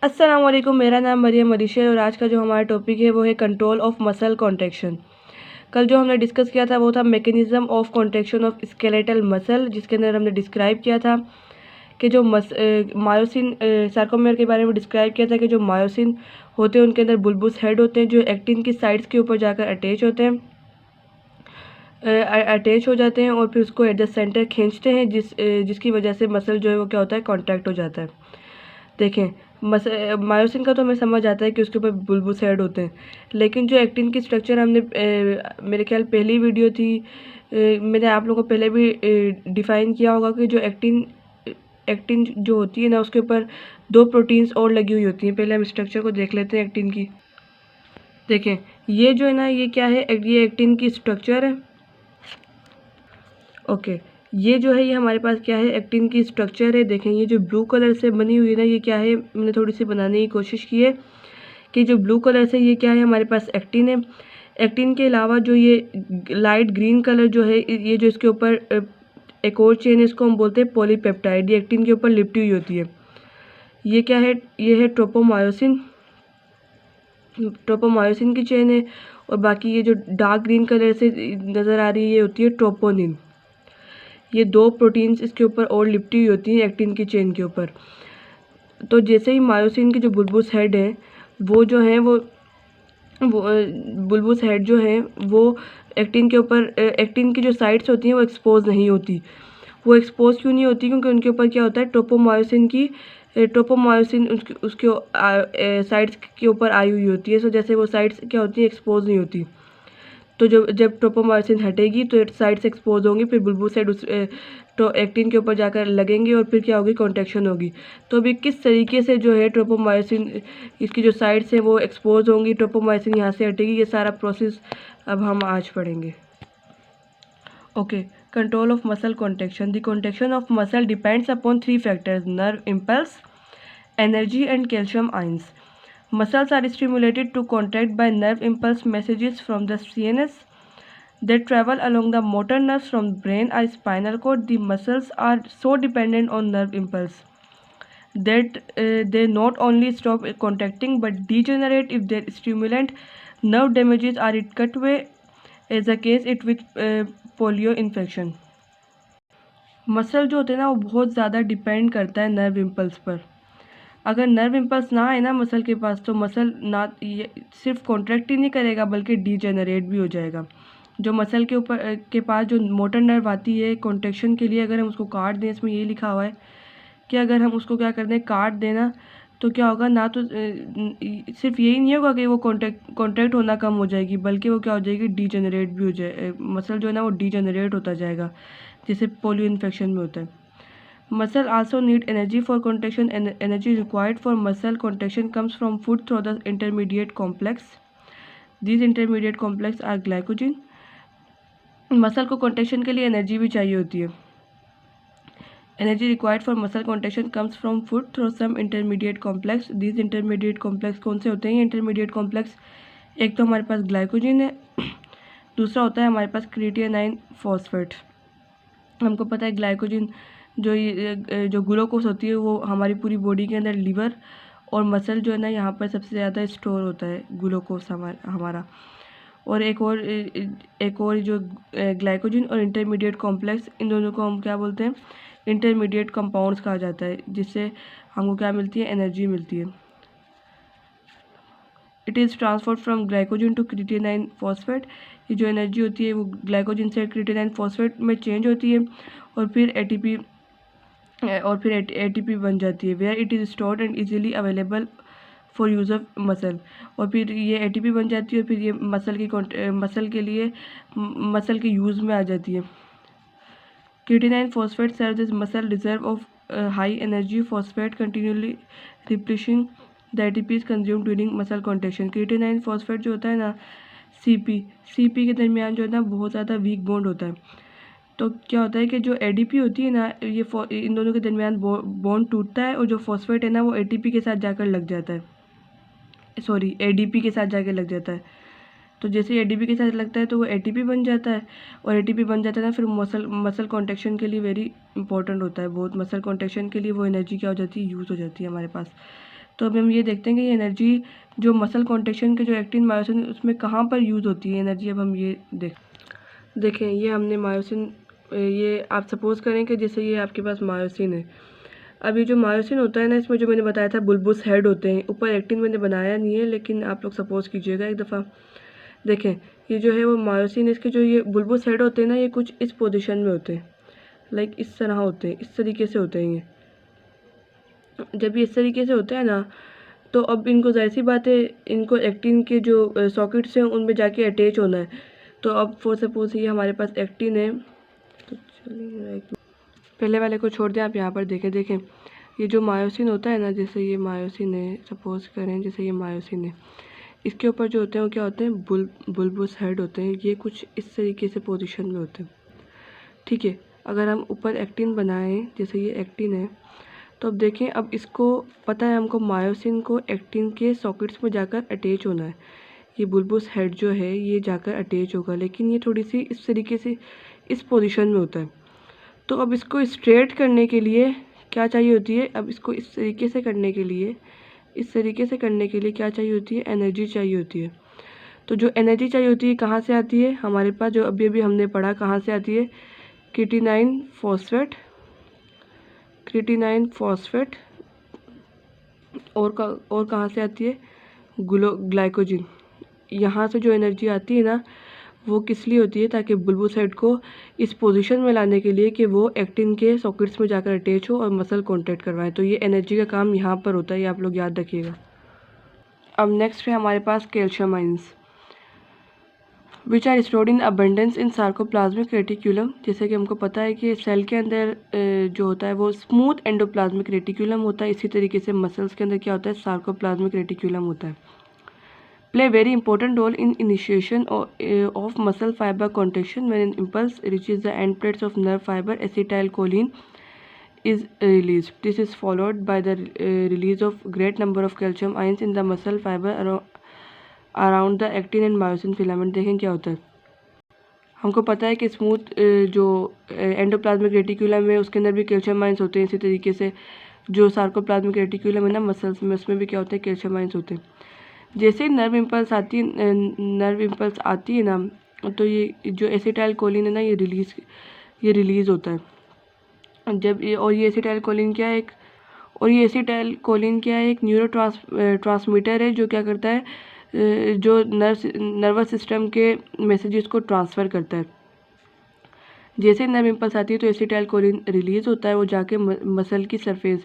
अस्सलाम वालेकुम, मेरा नाम मरियम मरीश है और आज का जो हमारा टॉपिक है वो है कंट्रोल ऑफ मसल कॉन्ट्रैक्शन। कल जो हमने डिस्कस किया था वो था mechanism of contraction of skeletal muscle, जिसके अंदर हमने डिस्क्राइब किया था कि जो मायोसिन सार्कोमेयर के बारे में डिस्क्राइब किया था कि जो मायोसिन होते हैं उनके अंदर बुलबुस हेड होते हैं जो एक्टिन की साइड्स के ऊपर जाकर अटैच होते हैं, अटैच हो जाते हैं और फिर उसको एट द सेंटर खींचते हैं जिसकी वजह से मसल जो है वो क्या होता है, कॉन्ट्रैक्ट हो जाता है। देखें, मायोसिन का तो हमें समझ आता है कि उसके ऊपर बुलबुस हेड होते हैं, लेकिन जो एक्टिन की स्ट्रक्चर हमने मेरे ख्याल पहली वीडियो थी, मैंने आप लोगों को पहले भी डिफ़ाइन किया होगा कि जो एक्टिन जो होती है ना उसके ऊपर दो प्रोटीन्स और लगी हुई होती हैं। पहले हम स्ट्रक्चर को देख लेते हैं एक्टिन की। देखें, ये जो है ना ये क्या है, ये एक्टिन की स्ट्रक्चर है। ओके, ये जो है ये हमारे पास क्या है, एक्टिन की स्ट्रक्चर है। देखें, ये जो ब्लू कलर से बनी हुई है ना ये क्या है, मैंने थोड़ी सी बनाने की कोशिश की है कि जो ब्लू कलर से ये क्या है, हमारे पास एक्टिन है। एक्टिन के अलावा जो ये लाइट ग्रीन कलर जो है, ये जो इसके ऊपर एक और चेन है, इसको हम बोलते हैं पॉलीपेप्टाइड। ये एक्टिन के ऊपर लिपटी हुई होती है। ये क्या है, ये है ट्रोपोमायोसिन। ट्रोपोमायोसिन की चेन है। और बाकी ये जो डार्क ग्रीन कलर से नज़र आ रही है ये होती है ट्रोपोनिन। ये दो प्रोटीन्स इसके ऊपर और लिपटी हुई होती हैं एक्टिन की चेन के ऊपर। तो जैसे ही मायोसिन के जो बुलबुस हेड हैं वो जो हैं वो बुलबुस हेड जो हैं वो एक्टिन के ऊपर, एक्टिन की जो साइड्स होती हैं वो एक्सपोज नहीं होती। वो एक्सपोज क्यों नहीं होती? क्योंकि उनके ऊपर क्या होता है, ट्रोपोमायोसिन उसके साइड्स के ऊपर आई हुई होती है। सो जैसे वो साइड्स क्या होती हैं, एक्सपोज नहीं होती। तो जब ट्रोपोमायोसिन हटेगी तो साइड से एक्सपोज होंगी, फिर बुलबुस हेड उस तो एक्टिन के ऊपर जाकर लगेंगे और फिर क्या होगी, कॉन्ट्रैक्शन होगी। तो अभी किस तरीके से जो है ट्रोपोमायोसिन, इसकी जो साइड्स हैं वो एक्सपोज होंगी, ट्रोपोमायोसिन यहाँ से हटेगी, ये सारा प्रोसेस अब हम आज पढ़ेंगे। Okay, control of muscle contraction. The contraction of muscle depends upon 3 factors: nerve impulse, energy and calcium ions. Muscles are stimulated to contract by nerve impulse messages from the CNS that travel along the motor nerves from brain or spinal cord. The muscles are so dependent on nerve impulse that they not only stop contracting but degenerate if their stimulant nerve damages or it cut away, as the case it with polio infection. Muscle जो होते हैं ना वो बहुत ज़्यादा depend करता है nerve impulse पर। अगर नर्व इम्पल्स ना आए ना मसल के पास तो मसल ना ये सिर्फ कॉन्ट्रैक्ट ही नहीं करेगा बल्कि डीजेनरेट भी हो जाएगा। जो मसल के ऊपर के पास जो मोटर नर्व आती है कॉन्ट्रैक्शन के लिए, अगर हम उसको काट दें, इसमें ये लिखा हुआ है कि अगर हम उसको क्या कर दें, काट देना, तो क्या होगा ना, तो सिर्फ यही नहीं होगा कि वो कॉन्ट्रैक्ट होना कम हो जाएगी, बल्कि वो क्या हो जाएगी, डीजेनरेट भी हो जाए, मसल जो है ना वो डीजेनरेट होता जाएगा, जैसे पोलियो इन्फेक्शन में होता है। Muscle also need energy for contraction, and energy required for muscle contraction comes from food through the intermediate complex. These intermediate complex are glycogen. Muscle को कॉन्ट्रैक्शन के लिए एनर्जी भी चाहिए होती है। Energy required for muscle contraction comes from food through some intermediate complex. These intermediate complex कौन से होते हैं? इंटरमीडिएट कॉम्प्लेक्स, एक तो हमारे पास ग्लाइकोजन है, दूसरा होता है हमारे पास क्रिएटिनाइन फॉस्फेट। हमको पता है ग्लाइकोजन जो ग्लूकोज होती है वो हमारी पूरी बॉडी के अंदर लिवर और मसल जो है ना यहाँ पर सबसे ज़्यादा स्टोर होता है ग्लूकोज हमारा। और एक और जो ग्लाइकोजन और इंटरमीडिएट कॉम्प्लेक्स, इन दोनों को हम क्या बोलते हैं, इंटरमीडिएट कंपाउंड्स कहा जाता है, जिससे हमको क्या मिलती है, एनर्जी मिलती है। It is transferred from glycogen to creatinine phosphate. ये जो एनर्जी होती है वो ग्लाइकोजन से क्रिएटिनाइन फॉस्फेट में चेंज होती है और फिर एटीपी बन जाती है, where it is stored and easily available for use of muscle. और फिर ये एटीपी बन जाती है और फिर ये मसल के यूज़ में आ जाती है। Creatinine phosphate serves as muscle reserve of high energy phosphate continuously replacing the ATPs consume during muscle contraction. Creatinine phosphate जो होता है ना, सीपी के दरमियान जो है ना बहुत ज़्यादा वीक बॉन्ड होता है। तो क्या होता है कि जो एडीपी होती है ना, ये इन दोनों के दरमियान बॉन्ड टूटता है और जो फॉस्फेट है ना वो एटीपी के साथ जाकर लग जाता है, सॉरी एडीपी के साथ जाकर लग जाता है। तो जैसे एडीपी के साथ लगता है तो वो एटीपी बन जाता है, और एटीपी बन जाता है ना फिर मसल कॉन्ट्रैक्शन के लिए वेरी इंपॉर्टेंट होता है बहुत। मसल कॉन्ट्रैक्शन के लिए वो एनर्जी क्या हो जाती है, यूज़ हो जाती है हमारे पास। तो अभी हम ये देखते हैं कि ये एनर्जी जो मसल कॉन्ट्रैक्शन के जो एक्टिन मायोसिन उसमें कहाँ पर यूज़ होती है एनर्जी। अब हम ये देखें ये हमने मायोसिन, ये आप सपोज़ करें कि जैसे ये आपके पास मायोसिन है। अब ये जो मायोसिन होता है ना, इसमें जो मैंने बताया था बुलबुस हेड होते हैं, ऊपर एक्टिन मैंने बनाया नहीं है, लेकिन आप लोग सपोज़ कीजिएगा एक दफ़ा। देखें ये जो है वो मायोसिन, इसके जो ये बुलबुस हेड होते हैं ना, ये कुछ इस पोजीशन में होते हैं, लाइक इस तरह होते हैं, इस तरीके से होते हैं ये। जब ये इस तरीके से होता है ना, तो अब इनको ज़ाहिर सी बात है, इनको एक्टिन के जो सॉकेट्स हैं उनमें जाके अटैच होना है। तो अब फॉर सपोज ये हमारे पास एक्टिन है, तो चलिए पहले वाले को छोड़ दें, आप यहाँ पर देखें ये जो मायोसिन होता है ना, जैसे ये मायोसिन है, सपोज करें जैसे ये मायोसिन है, इसके ऊपर जो होते हैं वो क्या होते हैं, बुलबुस हेड होते हैं। ये कुछ इस तरीके से पोजीशन में होते हैं, ठीक है। अगर हम ऊपर एक्टिन बनाएं, जैसे ये एक्टिन है, तो अब देखें, अब इसको पता है हमको मायोसिन को एक्टिन के सॉकेट्स में जाकर अटैच होना है। ये बुलबुस हेड जो है ये जाकर अटैच होगा, लेकिन ये थोड़ी सी इस तरीके से इस पोजीशन में होता है। तो अब इसको स्ट्रेट करने के लिए क्या चाहिए होती है, अब इसको इस तरीके से करने के लिए, क्या चाहिए होती है, एनर्जी चाहिए होती है। तो जो एनर्जी चाहिए होती है कहाँ से आती है, हमारे पास जो अभी अभी हमने पढ़ा कहाँ से आती है, क्रिएटिनाइन फॉस्फेट और कहाँ से आती है, ग्लाइकोजन। यहाँ से जो एनर्जी आती है ना, वो किस लिए होती है, ताकि बुलबुस हेड को इस पोजीशन में लाने के लिए कि वो एक्टिन के सॉकेट्स में जाकर अटैच हो और मसल कॉन्ट्रैक्ट करवाएं। तो ये एनर्जी का काम यहाँ पर होता है, ये आप लोग याद रखिएगा। अब नेक्स्ट है हमारे पास calcium ions, which are stored in abundance in sarcoplasmic reticulum. जैसे कि हमको पता है कि सेल के अंदर जो होता है वो स्मूथ एंडोप्लाज्मिक रेटिक्यूलम होता है, इसी तरीके से मसल्स के अंदर क्या होता है, सार्कोप्लाज्मिक रेटिक्यूलम होता है। Play very important role in initiation of muscle fibre contraction when an impulse reaches the end plates of nerve fibre, acetylcholine is released. This is followed by the release of great number of calcium ions in the muscle fiber around the actin and myosin filament। देखें क्या होता है, हमको पता है कि smooth जो endoplasmic reticulum है उसके अंदर भी कैल्शियम आयंस होते हैं, इसी तरीके से जो सार्कोप्लाज्मिक रेटिकुलम है ना मसल्स में, उसमें भी क्या होते हैं, कैल्शियम आयंस होते हैं। जैसे नर्व इम्पल्स आती है ना, तो ये जो एसिटाइलकोलिन है ना, ये रिलीज़ होता है। जब ये एसिटाइलकोलिन क्या है, एक न्यूरो ट्रांसमीटर है जो क्या करता है, जो नर्वस सिस्टम के मैसेजेस को ट्रांसफ़र करता है। जैसे नर्व इम्पल्स आती है तो एसिटाइलकोलिन रिलीज़ होता है, वो जाके मसल की सरफेस,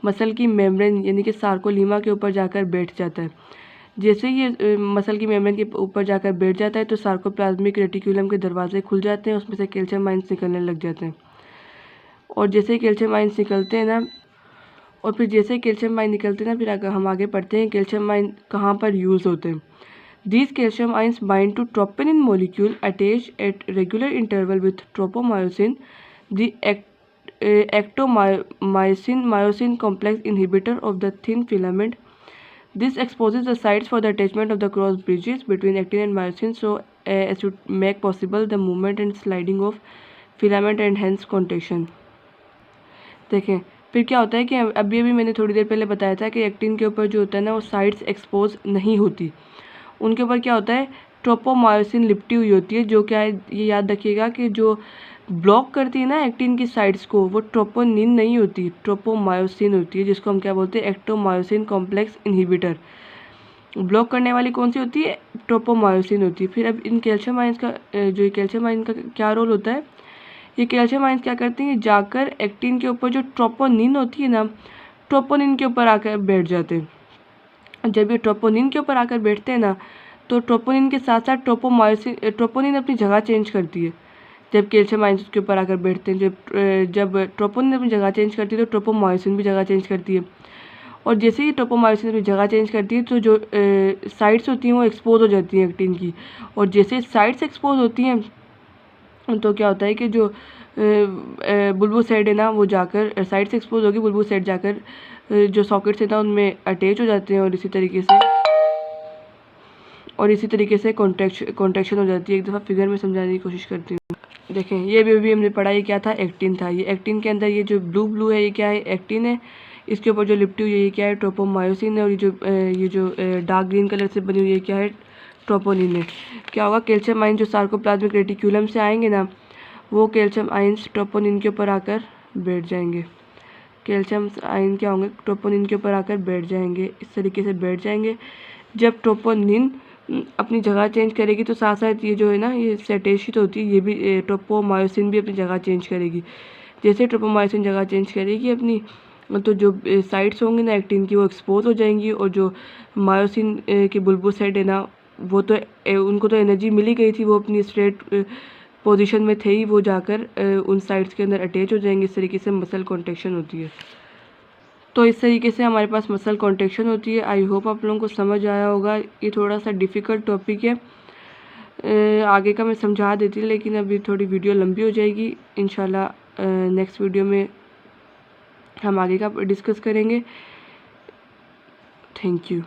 मसल की मेम्ब्रेन यानी कि सार्कोलीमा के ऊपर जाकर बैठ जाता है। जैसे ये मसल की मेम्ब्रेन के ऊपर जाकर बैठ जाता है तो सार्कोप्लाज्मिक रेटिकुलम के दरवाजे खुल जाते हैं, उसमें से कैल्शियम आयंस निकलने लग जाते हैं। और जैसे कैल्शियम आयंस निकलते हैं ना, और फिर जैसे कैल्शियम आयन निकलते हैं ना, फिर अगर हम आगे पढ़ते हैं कैल्शियम आयन कहाँ पर यूज़ होते हैं। These calcium ions bind to troponin molecule attached at regular interval with tropomyosin, the actomyosin complex inhibitor of the thin filament. This exposes the sites for the attachment of the cross bridges between actin and myosin so as to make possible the movement and sliding of filament and hence contraction। देखें फिर क्या होता है कि अभी मैंने थोड़ी देर पहले बताया था कि एक्टिन के ऊपर जो होता है ना, वो साइड्स एक्सपोज नहीं होती, उनके ऊपर क्या होता है, ट्रोपोमायोसिन लिपटी हुई होती है। जो क्या है, ये याद रखिएगा कि जो ब्लॉक करती है ना एक्टिन की साइड्स को, वो ट्रोपोनिन नहीं होती, ट्रोपोमायोसिन होती है, जिसको हम क्या बोलते हैं, एक्टोमायोसिन कॉम्प्लेक्स इनहिबिटर। ब्लॉक करने वाली कौन सी होती है, ट्रोपोमायोसिन होती है। फिर अब इन कैल्शियम आयंस का जो कैल्शियम आयन का क्या रोल होता है, ये कैल्शियम आयंस क्या करती हैं, जाकर एक्टिन के ऊपर जो ट्रोपोनिन होती है ना, ट्रोपोनिन के ऊपर आकर बैठ जाते हैं। जब ये ट्रोपोनिन के ऊपर आकर बैठते हैं ना, तो ट्रोपोनिन के साथ साथ ट्रोपोनिन अपनी जगह चेंज करती है। जब कैल्शियम आयंस उसके ऊपर आकर बैठते हैं, जब ट्रोपोनिन अपनी जगह चेंज करती है तो ट्रोपोमायोसिन भी जगह चेंज करती है। और जैसे ही ट्रोपोमायोसिन अपनी जगह चेंज करती है तो जो साइड्स होती हैं वो एक्सपोज हो जाती हैं एक्टिन की। और जैसे साइड्स एक्सपोज होती हैं तो क्या होता है कि जो बुलबुल साइड है ना, वो जाकर साइड से एक्सपोज होगी, बुलबुल साइड जाकर जो सॉकेट्स है ना उनमें अटैच हो जाते हैं, और इसी तरीके से कॉन्ट्रैक्शन हो जाती है। एक दफ़ा फिगर में समझाने की कोशिश करती हूँ। देखें ये भी हमने पढ़ा, ये क्या था, एक्टिन था। ये एक्टिन के अंदर ये जो ब्लू है ये क्या है, एक्टिन है। इसके ऊपर जो लिपटी हुई है ये क्या है, ट्रोपोमायोसिन है। और ये जो डार्क ग्रीन कलर से बनी हुई है क्या है, ट्रोपोनिन है। क्या होगा, कैल्शियम आयन जो सार्कोप्लाज्मिक रेटिक्यूलम से आएंगे ना, वो कैल्शियम आयन्स ट्रोपोनिन के ऊपर आकर बैठ जाएंगे। कैल्शियम आयन क्या होंगे, ट्रोपोनिन के ऊपर आकर बैठ जाएंगे, इस तरीके से बैठ जाएंगे। जब ट्रोपोनिन अपनी जगह चेंज करेगी तो साथ साथ ये जो है ना, ये सेटेशित होती है, ये भी ट्रोपोमायोसिन भी अपनी जगह चेंज करेगी। जैसे ट्रोपोमायोसिन जगह चेंज करेगी अपनी, तो जो साइट्स होंगी ना एक्टिन की, वो एक्सपोज हो जाएंगी। और जो मायोसिन के बुलबुल साइड है ना, वो तो उनको तो एनर्जी मिली गई थी, वो अपनी स्ट्रेट पोजीशन में थे ही, वो जाकर उन साइट्स के अंदर अटैच हो जाएंगे। इस तरीके से मसल कॉन्ट्रैक्शन होती है। तो इस तरीके से हमारे पास मसल कॉन्ट्रैक्शन होती है। आई होप आप लोगों को समझ आया होगा। ये थोड़ा सा डिफ़िकल्ट टॉपिक है, आगे का मैं समझा देती, लेकिन अभी थोड़ी वीडियो लंबी हो जाएगी। इंशाल्लाह नेक्स्ट वीडियो में हम आगे का डिस्कस करेंगे। Thank you.